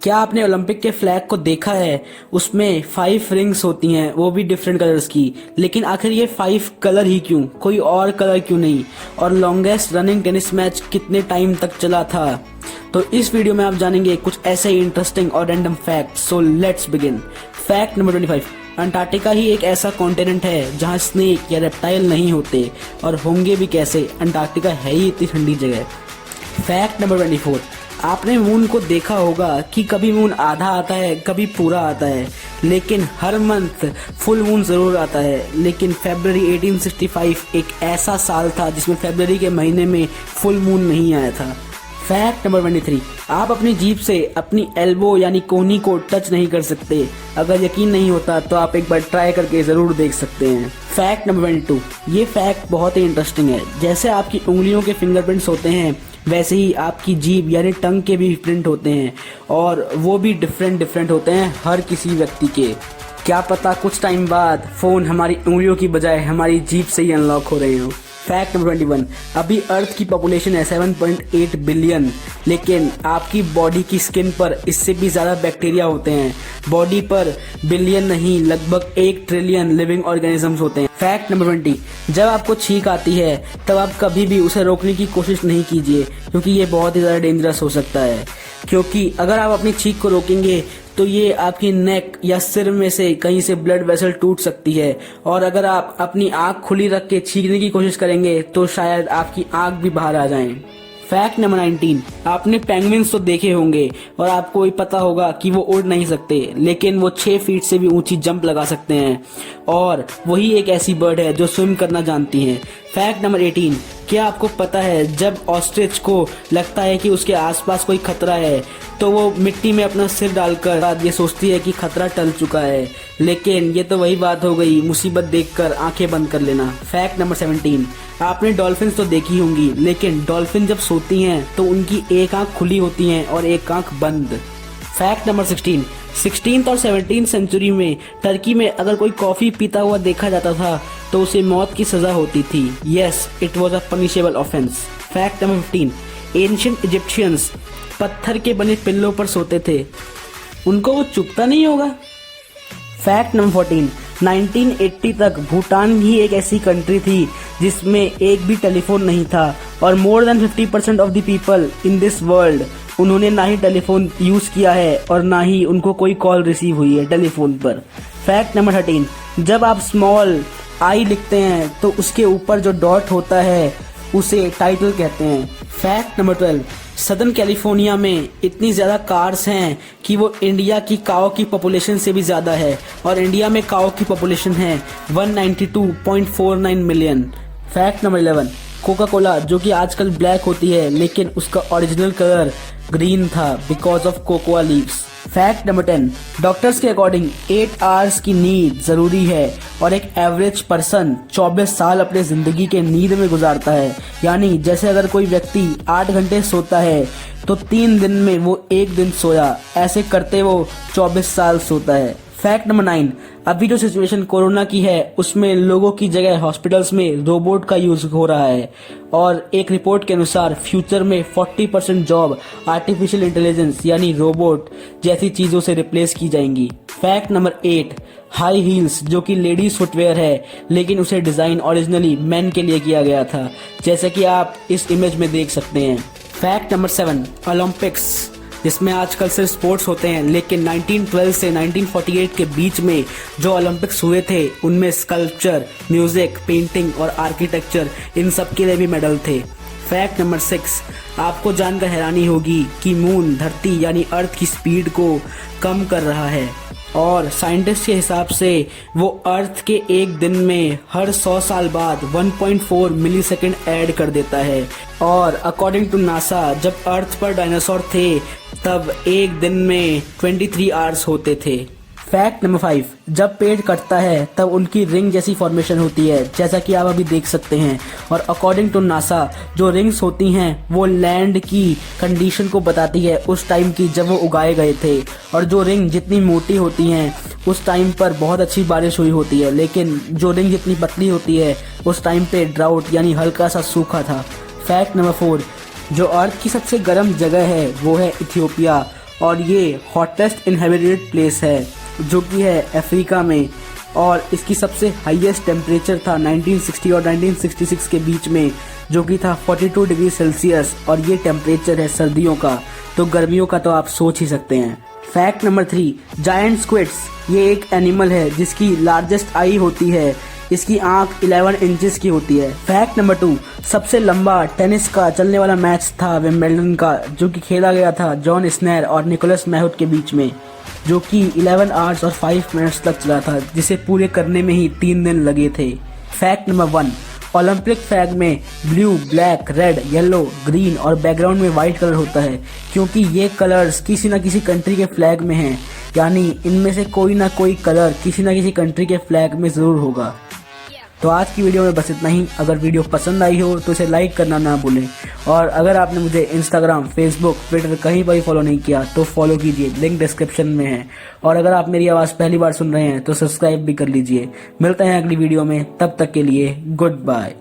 क्या आपने ओलंपिक के फ्लैग को देखा है? उसमें 5 रिंग्स होती हैं, वो भी डिफरेंट कलर्स की। लेकिन आखिर ये 5 कलर ही क्यों? कोई और कलर क्यों नहीं? और लॉन्गेस्ट रनिंग टेनिस मैच कितने टाइम तक चला था? तो इस वीडियो में आप जानेंगे कुछ ऐसे ही इंटरेस्टिंग और random fact. So let's begin. Fact number 25। Antarctica ही एक ऐसा कॉन्टिनेंट है जहां स्नेक या रेप्टाइल नहीं होते, और होंगे भी कैसे? अंटार्कटिका है ही इतनी ठंडी जगह। Fact number 24। आपने मून को देखा होगा कि कभी मून आधा आता है, कभी पूरा आता है, लेकिन हर मंथ फुल मून जरूर आता है। लेकिन फरवरी 1865 एक ऐसा साल था जिसमें फरवरी के महीने में फुल मून नहीं आया था। Fact number 23। आप अपनी जीभ से अपनी एल्बो यानी कोहनी को टच नहीं कर सकते। अगर यकीन नहीं होता तो आप एक बार ट्राई करके जरूर देख सकते हैं। Fact number 22। ये फैक्ट बहुत ही इंटरेस्टिंग है। जैसे आपकी उंगलियों के फिंगरप्रिंट्स होते हैं, वैसे ही आपकी जीभ यानी टंग के भी प्रिंट होते हैं, और वो भी डिफरेंट होते हैं हर किसी व्यक्ति के। क्या पता कुछ टाइम बाद फोन हमारी उंगलियों की बजाय हमारी जीभ से ही अनलॉक हो रहे हो। Fact number 21। अभी अर्थ की पॉपुलेशन है 7.8 बिलियन, लेकिन आपकी बॉडी की स्किन पर इससे भी ज्यादा बैक्टीरिया होते हैं। बॉडी पर बिलियन नहीं, लगभग 1 ट्रिलियन लिविंग ऑर्गेनिजम्स होते हैं। Fact number 20। जब आपको छींक आती है तब आप कभी भी उसे रोकने की कोशिश नहीं कीजिए, क्योंकि ये बहुत ही ज्यादा डेंजरस हो सकता है। क्योंकि अगर आप अपनी छींक को रोकेंगे तो ये आपकी नेक या सिर में से कहीं से ब्लड वेसल टूट सकती है, और अगर आप अपनी आंख खुली रख के छींकने की कोशिश करेंगे तो शायद आपकी आंख भी बाहर आ जाए। Fact number 19। आपने पेंगुइन्स तो देखे होंगे और आपको भी पता होगा कि वो उड़ नहीं सकते, लेकिन वो 6 फीट से भी ऊंची जंप लगा सकते हैं, और वही एक ऐसी बर्ड है जो स्विम करना जानती है। Fact number 18। क्या आपको पता है जब ऑस्ट्रिच को लगता है कि उसके आसपास कोई खतरा है तो वो मिट्टी में अपना सिर डालकर ये सोचती है कि खतरा टल चुका है, लेकिन ये तो वही बात हो गई, मुसीबत देखकर आंखें बंद कर लेना। Fact number 17। आपने डॉल्फिन्स तो देखी होंगी, लेकिन डॉल्फिन जब सोती हैं तो उनकी एक आंख खुली होती है और एक आंख बंद। Fact number 16। 16th और 17th सेंचुरी में टर्की में अगर कोई कॉफी पीता हुआ देखा जाता था तो उसे मौत की सजा होती थी। Yes, it was a punishable offence. Fact number 15। Ancient Egyptians पत्थर के बने पिल्लों पर सोते थे, उनको वो चुभता नहीं होगा। Fact number 14। 1980 तक भूटान ही एक ऐसी कंट्री थी जिसमें एक भी टेलीफोन नहीं था, और more than 50% of the people in this world उन्होंने ना ही टेलीफोन यूज किया है और ना ही उनको कोई कॉल रिसीव हुई है टेलीफोन पर। Fact number 13। जब आप स्मॉल आई लिखते हैं तो उसके ऊपर जो डॉट होता है उसे टाइटल कहते हैं। Fact number 12। सदर्न कैलिफोर्निया में इतनी ज्यादा कार्स हैं कि वो इंडिया की काओ की पॉपुलेशन से भी ज्यादा है, और इंडिया में काओ की पॉपुलेशन है 192.49 million. Fact number 11। Coca Cola जो कि आजकल ब्लैक होती है, लेकिन उसका ओरिजिनल कलर ग्रीन था because of cocoa leaves. Fact number 10। Doctors के अकॉर्डिंग 8 आवर्स की नींद जरूरी है, और एक एवरेज पर्सन 24 साल अपने जिंदगी के नींद में गुजारता है। यानी जैसे अगर कोई व्यक्ति 8 घंटे सोता है तो 3 दिन में वो 1 दिन सोया, ऐसे करते वो 24 साल सोता है। Fact number 9। अभी जो सिचुएशन कोरोना की है उसमें लोगों की जगह हॉस्पिटल्स में रोबोट का यूज हो रहा है, और एक रिपोर्ट के अनुसार फ्यूचर में 40% जॉब आर्टिफिशियल इंटेलिजेंस यानी रोबोट जैसी चीजों से रिप्लेस की जाएंगी। Fact number 8। हाई हील्स जो कि लेडीज फुटवेयर है, लेकिन उसे डिजाइन ओरिजिनली मेन के लिए किया गया था, जैसे कि आप इस इमेज में देख सकते हैं। Fact number 7। ओलंपिक्स जिसमें आजकल सिर्फ स्पोर्ट्स होते हैं, लेकिन 1912 से 1948 के बीच में जो ओलंपिक्स हुए थे उनमें स्कल्पचर, म्यूजिक, पेंटिंग और आर्किटेक्चर इन सब के लिए भी मेडल थे। Fact number 6। आपको जानकर हैरानी होगी कि मून धरती यानी अर्थ की स्पीड को कम कर रहा है, और साइंटिस्ट के हिसाब से वो अर्थ के एक दिन में हर 100 साल बाद 1.4 मिलीसेकंड ऐड कर देता है। और अकॉर्डिंग टू नासा जब अर्थ पर डायनासोर थे तब एक दिन में 23 आवर्स होते थे। Fact number 5। जब पेड़ कटता है तब उनकी रिंग जैसी फॉर्मेशन होती है, जैसा कि आप अभी देख सकते हैं, और अकॉर्डिंग टू नासा जो रिंग्स होती हैं वो लैंड की कंडीशन को बताती है उस टाइम की जब वो उगाए गए थे, और जो रिंग जितनी मोटी होती हैं उस टाइम पर बहुत अच्छी बारिश हुई होती है, लेकिन जो रिंग जितनी पतली होती है उस टाइम पे ड्राउट यानी हल्का सा सूखा था। Fact number 4। जो अर्थ की सबसे गर्म जगह है वो है इथियोपिया, और ये हॉटेस्ट इनहेबिटेड प्लेस है जो कि है अफ्रीका में, और इसकी सबसे हाईएस्ट टेम्परेचर था 1960 और 1966 के बीच में, जो कि था 42 डिग्री सेल्सियस, और ये टेम्परेचर है सर्दियों का, तो गर्मियों का तो आप सोच ही सकते हैं। फैक्ट नंबर 3, जायंट स्क्विड्स, ये एक एनिमल है जिसकी लार्जेस्ट आई होती है, इसकी आंख 11 इंचेस की होती है। फैक्ट नंबर 2, सबसे लंबा टेनिस का चलने वाला मैच था विंबलडन का, जो कि खेला गया था जॉन स्नेर और निकोलस महूट के बीच में, जो कि 11 आवर्स और 5 मिनट्स तक चला था, जिसे पूरे करने में ही 3 दिन लगे थे। फैक्ट नंबर 1, ओलंपिक फ्लैग में blue, black, red, yellow, green और बैकग्राउंड में व्हाइट कलर होता है, क्योंकि ये कलर्स किसी न किसी कंट्री के फ्लैग में हैं, यानी इनमें से कोई ना कोई कलर किसी न किसी कंट्री के फ्लैग में ज़रूर होगा। तो आज की वीडियो में बस इतना ही। अगर वीडियो पसंद आई हो तो इसे लाइक करना ना भूलें, और अगर आपने मुझे इंस्टाग्राम, फेसबुक, ट्विटर कहीं पर भी फॉलो नहीं किया तो फॉलो कीजिए, लिंक डिस्क्रिप्शन में है। और अगर आप मेरी आवाज़ पहली बार सुन रहे हैं तो सब्सक्राइब भी कर लीजिए। मिलते हैं अगली वीडियो में, तब तक के लिए गुड बाय।